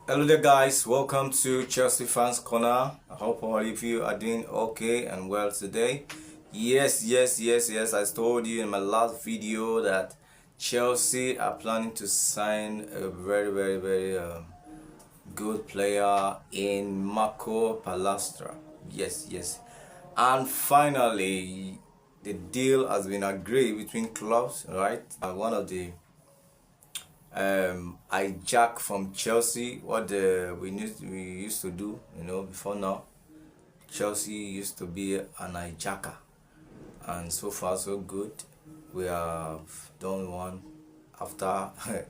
Hello there guys, welcome to Chelsea Fans Corner. I hope all of you are doing okay and well today. Yes, I told you in my last video that Chelsea are planning to sign a very good player in Marco Palestra. Yes. And finally, the deal has been agreed between clubs, right? One of the hijack from Chelsea, what we used to do, before now. Chelsea used to be an hijacker, and so far so good. We have done one after a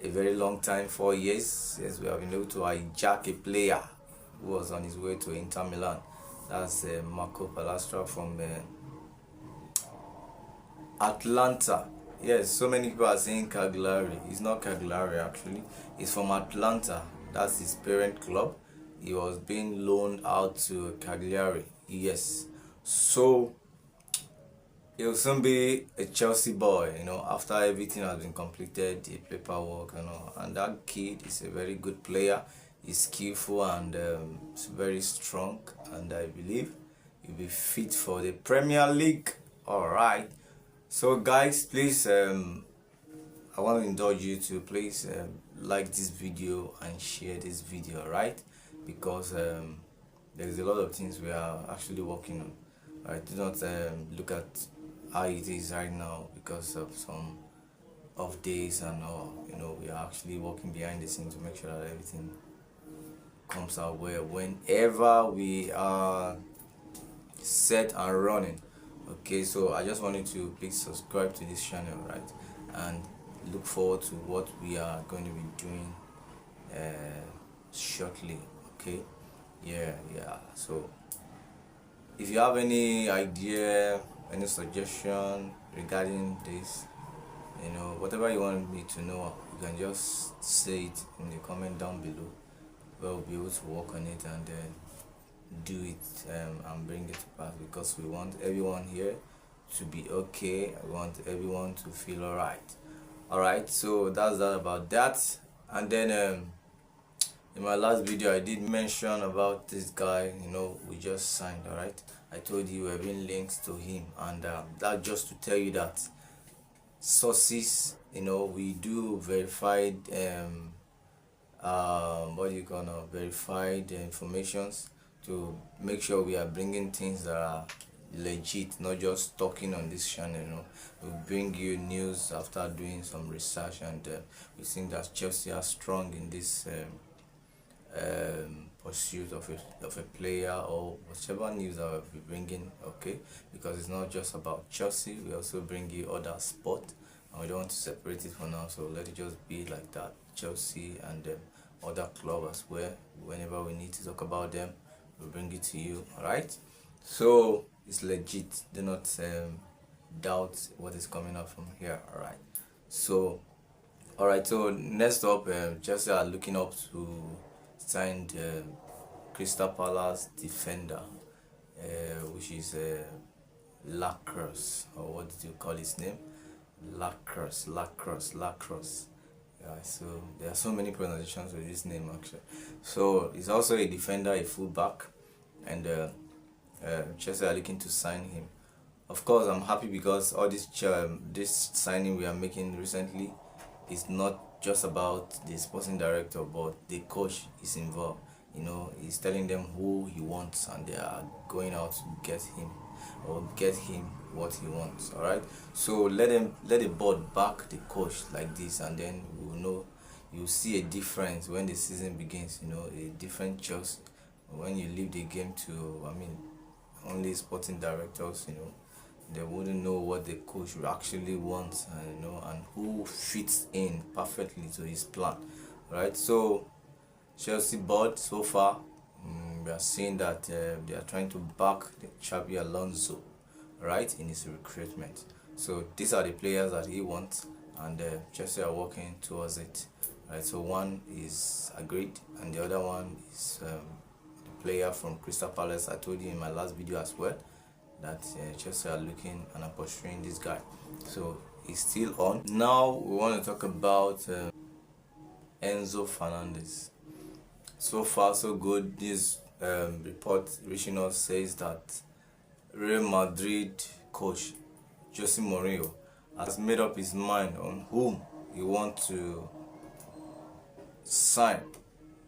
very long time, 4 years. Yes, we have been able to hijack a player who was on his way to Inter Milan. That's Marco Palestra from Atlanta. Yes, so many people are saying Cagliari. It's not Cagliari actually. It's from Atlanta. That's his parent club. He was being loaned out to Cagliari. Yes. So he'll soon be a Chelsea boy, after everything has been completed, the paperwork and all. And that kid is a very good player. He's skillful and very strong. And I believe he'll be fit for the Premier League. Alright. So guys, please I want to indulge you to please like this video and share this video, right? Because there's a lot of things we are actually working on. Right? Do not look at how it is right now because of some off days and all. We are actually working behind the scenes to make sure that everything comes out well whenever we are set and running. Okay, so I just wanted to please subscribe to this channel, right, and look forward to what we are going to be doing shortly. Okay, yeah. So if you have any idea, any suggestion regarding this, whatever you want me to know, you can just say it in the comment down below. We'll be able to work on it and do it and bring it to pass, because we want everyone here to be okay. I want everyone to feel alright. So that's that about that. And then in my last video I did mention about this guy we just signed. Alright, I told you we've been linked to him, and that just to tell you that sources, we do verified verified informations to make sure we are bringing things that are legit, not just talking on this channel. We bring you news after doing some research, and we think that Chelsea are strong in this pursuit of a player or whatever news that we'll be bringing. Okay, because it's not just about Chelsea, we also bring you other sport, and we don't want to separate it for now, so let it just be like that. Chelsea and other club as well. Whenever we need to talk about them, we'll bring it to you. Alright, so it's legit. Do not doubt what is coming up from here. So next up, Chelsea are looking up to sign the Crystal Palace defender, which is Lacrosse, or what did you call his name? Lacrosse. Yeah, so there are so many pronunciations with this name actually. So he's also a defender, a fullback, and Chelsea are looking to sign him. Of course, I'm happy because all this signing we are making recently is not just about the sporting director, but the coach is involved. He's telling them who he wants, and they are going out to get him what he wants. Alright, so let the board back the coach like this, and then we'll know. You'll see a difference when the season begins. A different Chelsea when you leave the game to only sporting directors. They wouldn't know what the coach actually wants, and who fits in perfectly to his plan. Right, so Chelsea board so far, we are seeing that they are trying to back the Xabi Alonso, right, in his recruitment. So these are the players that he wants, and Chelsea are working towards it. Right, so one is agreed, and the other one is the player from Crystal Palace. I told you in my last video as well that Chelsea are looking and are pursuing this guy. So he's still on. Now we want to talk about Enzo Fernandez. So far, so good. This report reaching us says that Real Madrid coach Jose Mourinho has made up his mind on whom he wants to sign.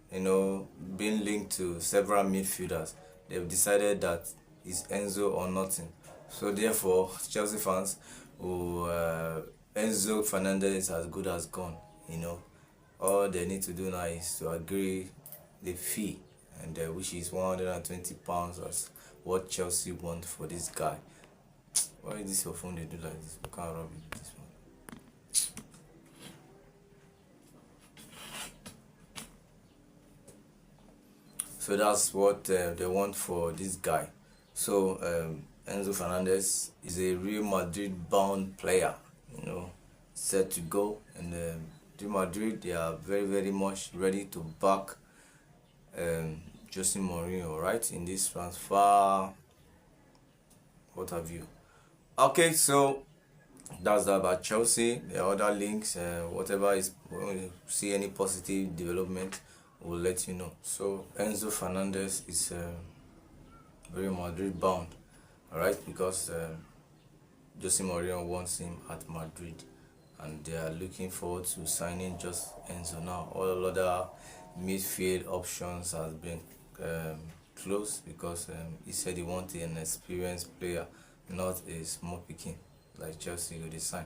Being linked to several midfielders, they've decided that it's Enzo or nothing. So therefore, Chelsea fans, Enzo Fernandez is as good as gone. All they need to do now is to agree the fee, and which is £120, as what Chelsea want for this guy. Why is this your phone? They do like this. We can't rub it. This one. So that's what they want for this guy. So Enzo Fernandez is a Real Madrid-bound player, set to go, and Real Madrid, they are very, very much ready to back Jose Mourinho, right, in this transfer. What have you? Okay, so that's that about Chelsea. The other links, whatever is, when we see any positive development, we'll let you know. So Enzo Fernandez is very Madrid bound, alright, because Jose Mourinho wants him at Madrid, and they are looking forward to signing just Enzo now. All other midfield options has been closed, because he said he wanted an experienced player, not a small picking like Chelsea will decide.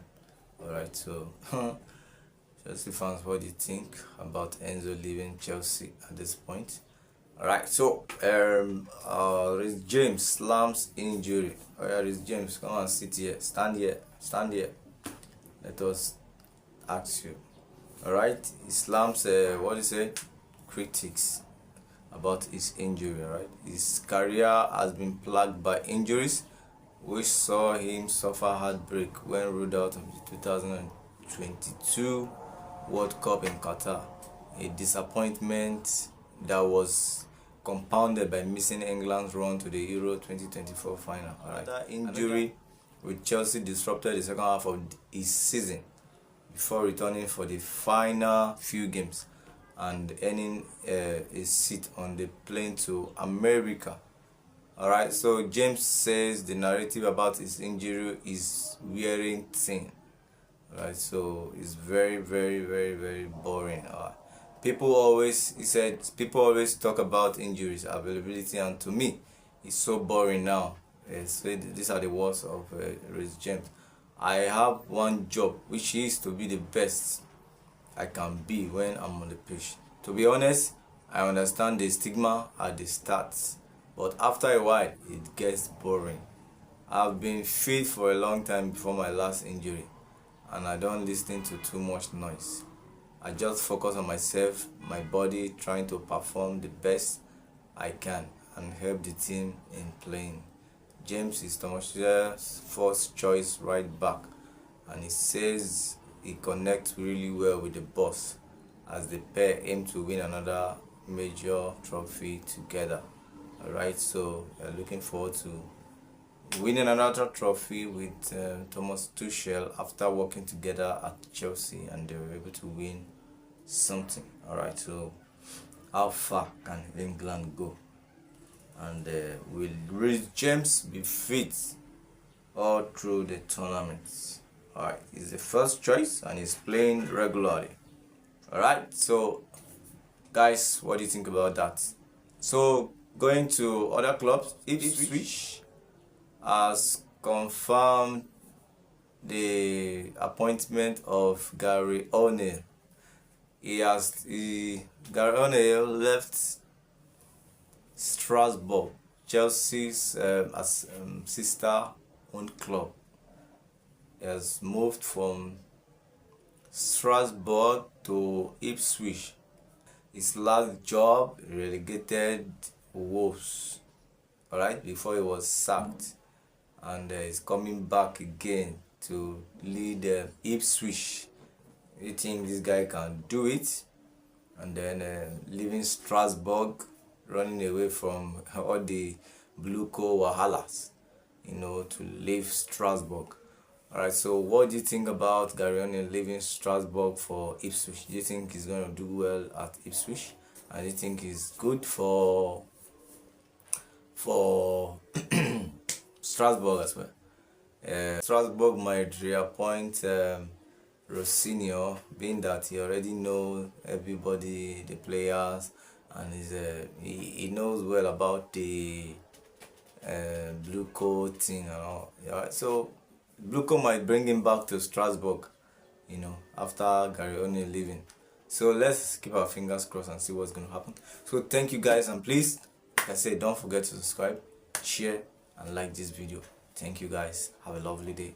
Alright, so Chelsea fans, what do you think about Enzo leaving Chelsea at this point? Alright, so Reece James slams injury. Reece James, come on, sit here, stand here. Let us ask you. Alright, he slams what do you say? Critics about his injury. Right, his career has been plagued by injuries, which saw him suffer heartbreak when ruled out of the 2022 World Cup in Qatar, a disappointment that was compounded by missing England's run to the Euro 2024 final. Alright, that injury with Chelsea disrupted the second half of his season before returning for the final few games and earning a seat on the plane to America. Alright, so James says the narrative about his injury is wearing thin. Alright, so it's very, very, very, very boring. People always talk about injuries, availability, and to me, it's so boring now. So these are the words of Reece James. I have one job, which is to be the best I can be when I'm on the pitch. To be honest, I understand the stigma at the start, but after a while, it gets boring. I've been fit for a long time before my last injury, and I don't listen to too much noise. I just focus on myself, my body, trying to perform the best I can and help the team in playing. James is Thomas's first choice right back, and he says he connects really well with the boss as the pair aim to win another major trophy together. Alright, so looking forward to winning another trophy with Thomas Tuchel after working together at Chelsea, and they were able to win something. Alright, so how far can England go? And will Reece James be fit all through the tournament? Alright, he's the first choice and he's playing regularly. Alright, so guys, what do you think about that? So going to other clubs, Ipswich has confirmed the appointment of Gary O'Neill. Gary O'Neill left Strasbourg, Chelsea's sister-owned club. He has moved from Strasbourg to Ipswich. His last job relegated Wolves, alright, before he was sacked, and he's coming back again to lead Ipswich. You think this guy can do it? And then leaving Strasbourg, running away from all the blue coal wahalas, to leave Strasbourg. Alright, so what do you think about Gary O'Neill leaving Strasbourg for Ipswich? Do you think he's going to do well at Ipswich? I do think it's good for Strasbourg as well. Strasbourg might reappoint Rosinio, being that he already knows everybody, the players, and he knows well about the blue coat thing and all. Yeah, so blue coat might bring him back to Strasbourg, after Gary O'Neill leaving. So let's keep our fingers crossed and see what's going to happen. So thank you guys, and please, like I say, don't forget to subscribe, share, and like this video. Thank you guys. Have a lovely day.